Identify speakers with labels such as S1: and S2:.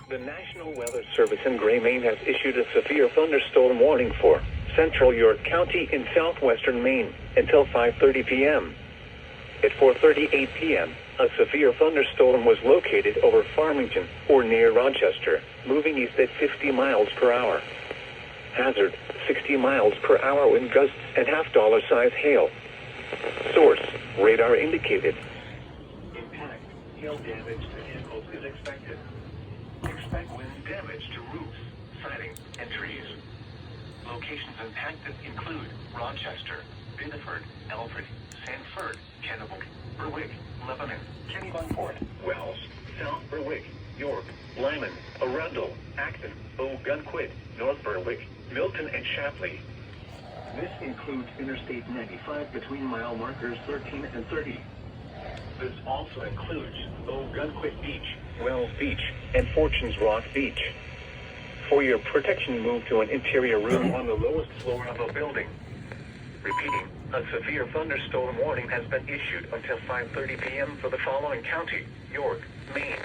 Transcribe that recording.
S1: The National Weather Service in Gray, Maine has issued a severe thunderstorm warning for central York County in southwestern Maine until 5:30 p.m. At 4:38 p.m., a severe thunderstorm was located over Farmington or near Rochester, moving east at 50 miles per hour. Hazard, 60 miles per hour wind gusts and half-dollar size hail. Source, radar indicated. Impact, hail damage to vehicles is expected. Expect wind damage to roofs, siding, and trees. Locations impacted include Rochester, Biddeford, Alfred, Sanford, Kennebec, Berwick, Lebanon, Kennebunkport, Wells, South Berwick, York, Lyman, Arundel, Acton, Ogunquit, North Berwick, Milton, and Shapley. This includes Interstate 95 between mile markers 13 and 30. This also includes Ogunquit Beach, Wells Beach, and Fortunes Rock Beach. For your protection, move to an interior room on the lowest floor of a building. Repeating, a severe thunderstorm warning has been issued until 5:30 p.m. for the following county: York, Maine,